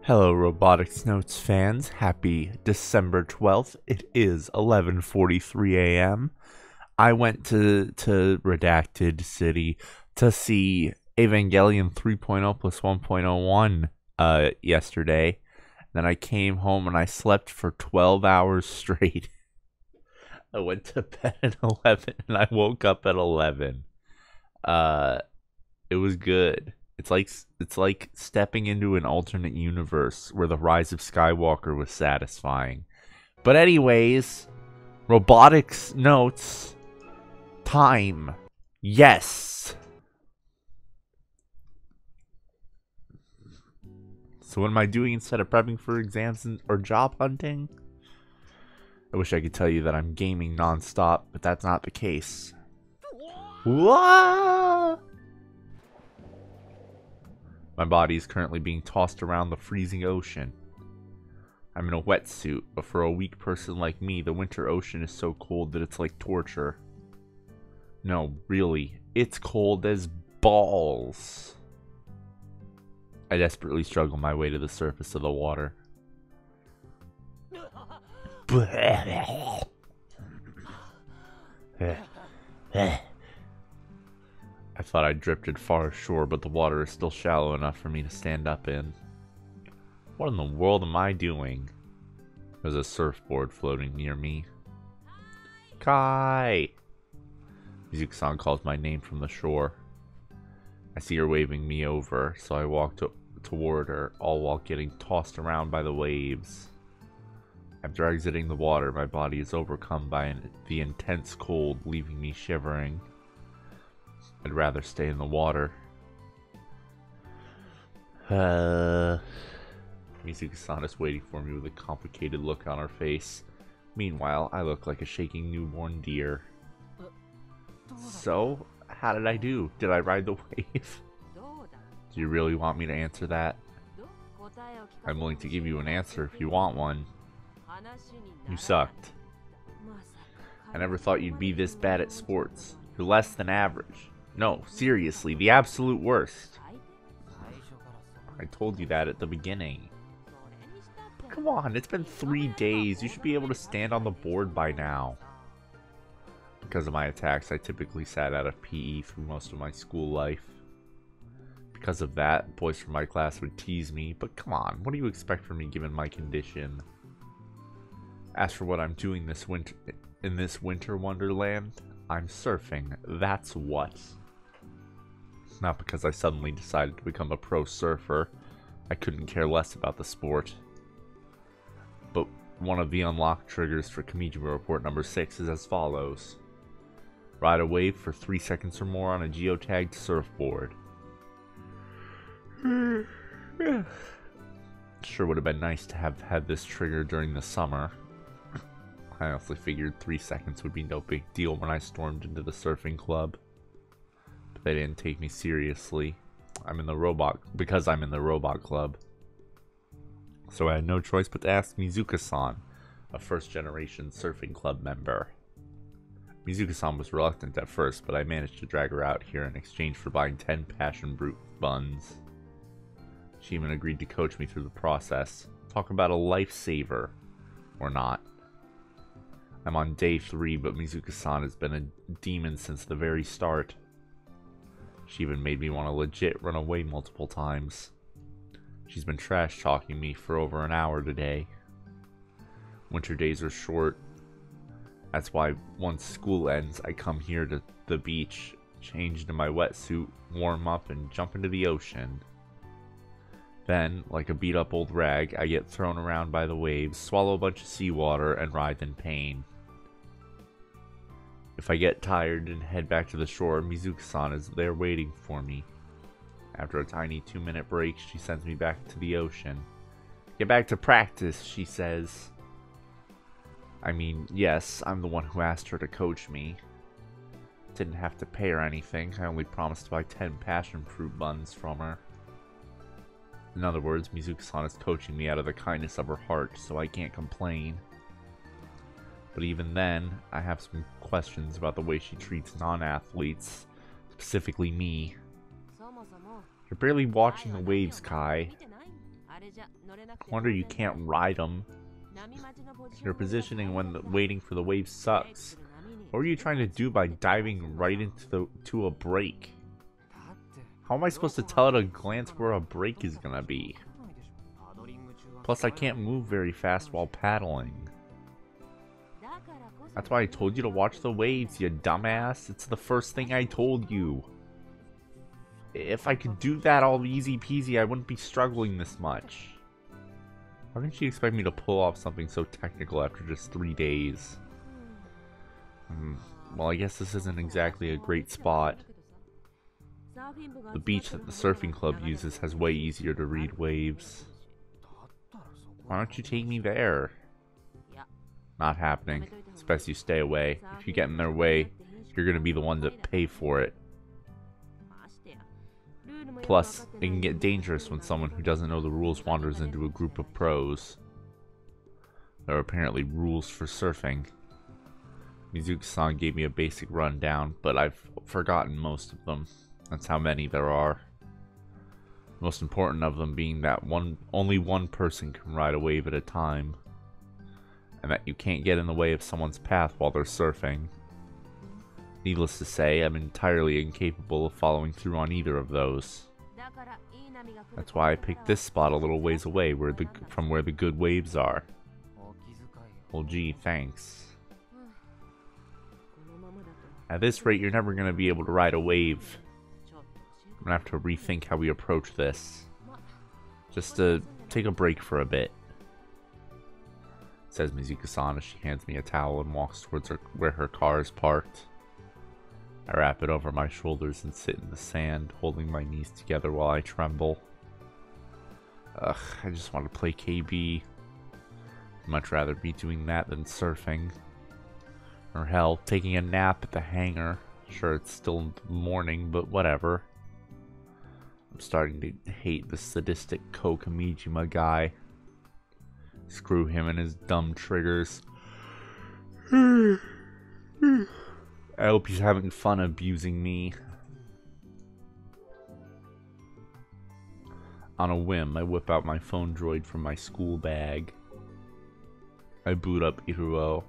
Hello, Robotics Notes fans. Happy December 12th. It is 11:43 a.m. I went to Redacted City to see Evangelion 3.0 plus 1.01 yesterday. Then I came home and I slept for 12 hours straight. I went to bed at 11 and I woke up at 11. It was good. It's like stepping into an alternate universe where the rise of Skywalker was satisfying. But anyways, Robotics Notes time. Yes. So what am I doing instead of prepping for exams or job hunting? I wish I could tell you that I'm gaming nonstop, but that's not the case. What? My body is currently being tossed around the freezing ocean. I'm in a wetsuit, but for a weak person like me, the winter ocean is so cold that it's like torture. No, really, it's cold as balls. I desperately struggle my way to the surface of the water. I thought I drifted far ashore, but the water is still shallow enough for me to stand up in. What in the world am I doing? There's a surfboard floating near me. Kai! Mizuki-san calls my name from the shore. I see her waving me over, so I walk toward her, all while getting tossed around by the waves. After exiting the water, my body is overcome by the intense cold, leaving me shivering. I'd rather stay in the water. Mizuki-san is waiting for me with a complicated look on her face. Meanwhile, I look like a shaking newborn deer. So, how did I do? Did I ride the wave? Do you really want me to answer that? I'm willing to give you an answer if you want one. You sucked. I never thought you'd be this bad at sports. You're less than average. No, seriously, the absolute worst. I told you that at the beginning. But come on, it's been 3 days. You should be able to stand on the board by now. Because of my attacks, I typically sat out of PE through most of my school life. Because of that, boys from my class would tease me. But come on, what do you expect from me given my condition? As for what I'm doing this winter in this winter wonderland, I'm surfing. That's what. Not because I suddenly decided to become a pro surfer. I couldn't care less about the sport. But one of the unlocked triggers for Kamijima Report number 6 is as follows. Ride a wave for 3 seconds or more on a geotagged surfboard. Sure would have been nice to have had this trigger during the summer. I honestly figured 3 seconds would be no big deal when I stormed into the surfing club. But they didn't take me seriously. Because I'm in the robot club. So I had no choice but to ask Mizuki-san, a first-generation surfing club member. Mizuki-san was reluctant at first, but I managed to drag her out here in exchange for buying 10 passion fruit buns. She even agreed to coach me through the process. Talk about a lifesaver. Or not. I'm on day 3, but Mizuki-san has been a demon since the very start. She even made me want to legit run away multiple times. She's been trash-talking me for over an hour today. Winter days are short. That's why once school ends, I come here to the beach, change into my wetsuit, warm up, and jump into the ocean. Then, like a beat-up old rag, I get thrown around by the waves, swallow a bunch of seawater, and writhe in pain. If I get tired and head back to the shore, Mizuki-san is there waiting for me. After a tiny 2-minute break, she sends me back to the ocean. Get back to practice, she says. I mean, yes, I'm the one who asked her to coach me. Didn't have to pay her anything. I only promised to buy 10 passion fruit buns from her. In other words, Mizuki-san is coaching me out of the kindness of her heart, so I can't complain. But even then, I have some questions about the way she treats non-athletes, specifically me. You're barely watching the waves, Kai. Wonder you can't ride them. Your positioning when waiting for the wave sucks. What were you trying to do by diving right into a break? How am I supposed to tell at a glance where a break is gonna be? Plus, I can't move very fast while paddling. That's why I told you to watch the waves, you dumbass. It's the first thing I told you. If I could do that all easy peasy, I wouldn't be struggling this much. How can she expect me to pull off something so technical after just 3 days? Well, I guess this isn't exactly a great spot. The beach that the surfing club uses has way easier to read waves. Why don't you take me there? Not happening. It's best you stay away. If you get in their way, you're gonna be the one to pay for it. Plus, it can get dangerous when someone who doesn't know the rules wanders into a group of pros. There are apparently rules for surfing. Mizuki-san gave me a basic rundown, but I've forgotten most of them. That's how many there are. The most important of them being that only one person can ride a wave at a time, and that you can't get in the way of someone's path while they're surfing. Needless to say, I'm entirely incapable of following through on either of those. That's why I picked this spot a little ways away from where the good waves are. Well, gee, thanks. At this rate, you're never going to be able to ride a wave. I'm going to have to rethink how we approach this. Just to take a break for a bit. Says Mizuki-san as she hands me a towel and walks towards where her car is parked. I wrap it over my shoulders and sit in the sand, holding my knees together while I tremble. Ugh, I just want to play KB. I'd much rather be doing that than surfing. Or hell, taking a nap at the hangar. Sure, it's still morning, but whatever. I'm starting to hate the sadistic Kokamijima guy. Screw him and his dumb triggers. I hope he's having fun abusing me. On a whim, I whip out my phone droid from my school bag. I boot up Iruo.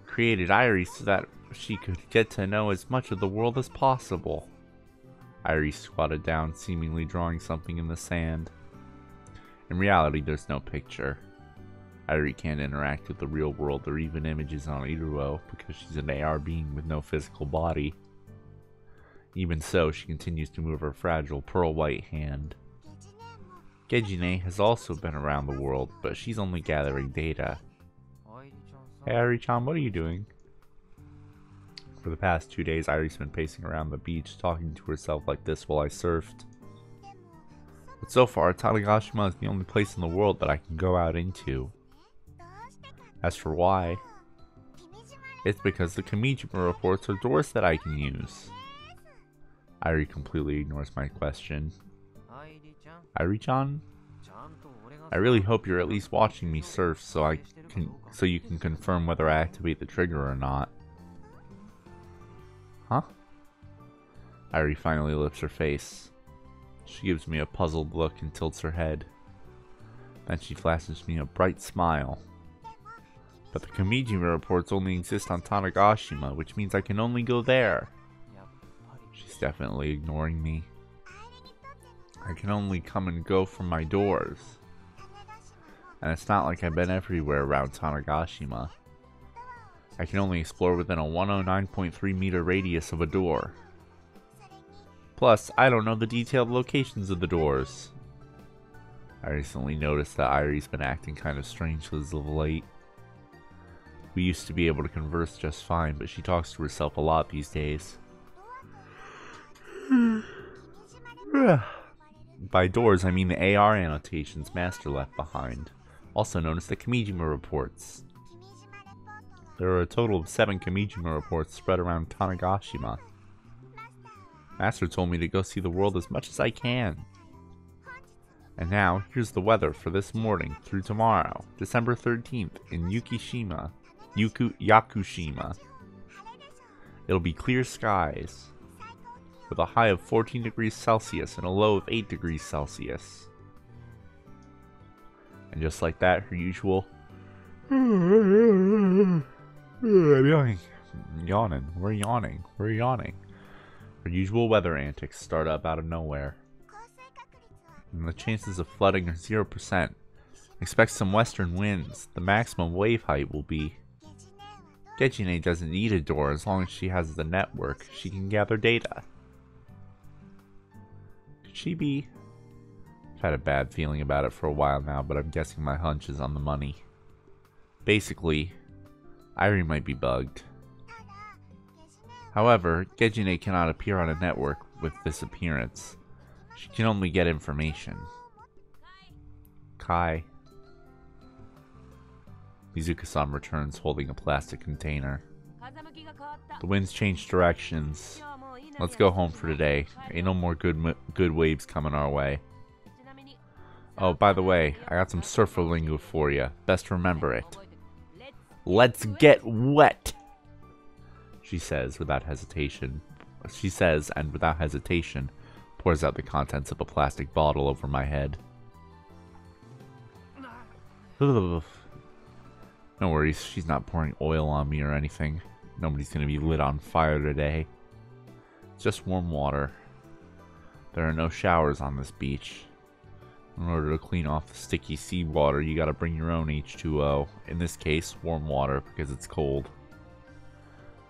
Created Irie so that she could get to know as much of the world as possible. Irie squatted down, seemingly drawing something in the sand. In reality, there's no picture. Irie can't interact with the real world or even images on Iruo because she's an AR being with no physical body. Even so, she continues to move her fragile pearl-white hand. Gejine has also been around the world, but she's only gathering data. Hey Irie-chan, what are you doing? For the past 2 days, Irie's been pacing around the beach, talking to herself like this while I surfed. But so far, Tanegashima is the only place in the world that I can go out into. As for why, it's because the Kamijima reports are doors that I can use. Irie completely ignores my question. Irie-chan? I really hope you're at least watching me surf so you can confirm whether I activate the trigger or not. Huh? Irie finally lifts her face. She gives me a puzzled look and tilts her head. Then she flashes me a bright smile. But the Kamijima reports only exist on Tanegashima, which means I can only go there. She's definitely ignoring me. I can only come and go from my doors. And it's not like I've been everywhere around Tanegashima. I can only explore within a 109.3 meter radius of a door. Plus, I don't know the detailed locations of the doors. I recently noticed that Irie's been acting kind of strange as of late. We used to be able to converse just fine, but she talks to herself a lot these days. By doors, I mean the AR annotations Master left behind, also known as the Kamijima reports. There are a total of 7 Kamijima reports spread around Tanegashima. Master told me to go see the world as much as I can. And now, here's the weather for this morning through tomorrow, December 13th, in Yakushima. It'll be clear skies, with a high of 14 degrees Celsius and a low of 8 degrees Celsius. And just like that, her usual I'm yawning. We're yawning. We're yawning. Her usual weather antics start up out of nowhere. And the chances of flooding are 0%. Expect some western winds. The maximum wave height will be... Gejine doesn't need a door as long as she has the network. She can gather data. Could she be... I've had a bad feeling about it for a while now, but I'm guessing my hunch is on the money. Basically, Irie might be bugged. However, Gejine cannot appear on a network with this appearance. She can only get information. Kai. Mizuka-san returns holding a plastic container. The winds change directions. Let's go home for today. Ain't no more good waves coming our way. Oh, by the way, I got some surfer lingo for you. Best remember it. Let's get wet, she says without hesitation. She says, and without hesitation, pours out the contents of a plastic bottle over my head. Ugh. No worries, she's not pouring oil on me or anything. Nobody's gonna be lit on fire today. It's just warm water. There are no showers on this beach. In order to clean off the sticky seawater, you gotta bring your own H2O. In this case, warm water, because it's cold.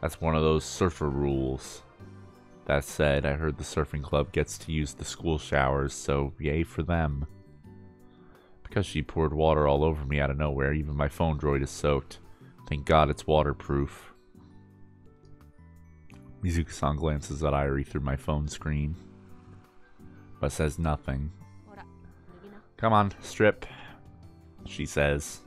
That's one of those surfer rules. That said, I heard the surfing club gets to use the school showers, so yay for them. Because she poured water all over me out of nowhere, even my phone droid is soaked. Thank God it's waterproof. Mizuka-san glances at Irie through my phone screen, but says nothing. Come on, strip, she says.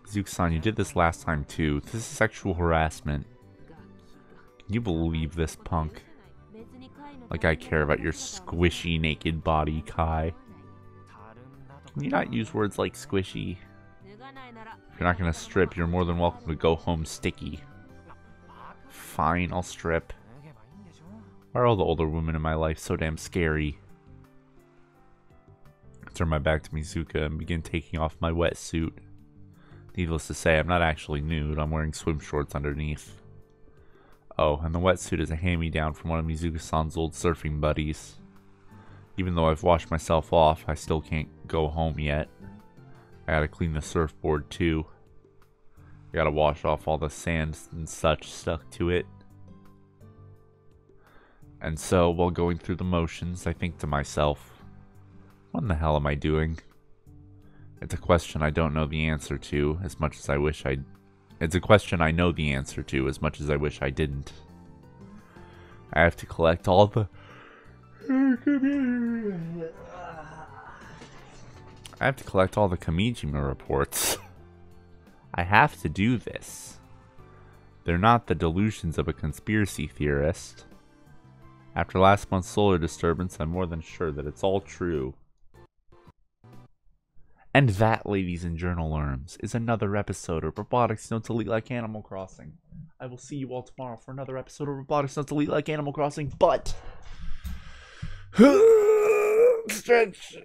Mizuka-san, you did this last time too. This is sexual harassment. Can you believe this, punk? Like I care about your squishy naked body, Kai. Can you not use words like squishy? If you're not gonna strip, you're more than welcome to go home sticky. Fine, I'll strip. Why are all the older women in my life so damn scary? I turn my back to Mizuka and begin taking off my wetsuit. Needless to say, I'm not actually nude. I'm wearing swim shorts underneath. Oh, and the wetsuit is a hand-me-down from one of Mizuka-san's old surfing buddies. Even though I've washed myself off, I still can't go home yet. I gotta clean the surfboard too. I gotta wash off all the sand and such stuck to it. And so, while going through the motions, I think to myself, what in the hell am I doing? It's a question I don't know the answer to as much as I wish I'd... It's a question I know the answer to as much as I wish I didn't. I have to collect all the... I have to collect all the Kamijima reports. I have to do this. They're not the delusions of a conspiracy theorist. After last month's solar disturbance, I'm more than sure that it's all true. And that, ladies and journalworms, is another episode of Robotics Notes Elite Like Animal Crossing. I will see you all tomorrow for another episode of Robotics Notes Elite Like Animal Crossing, but... Stretch...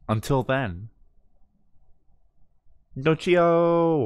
Until then... Dochio!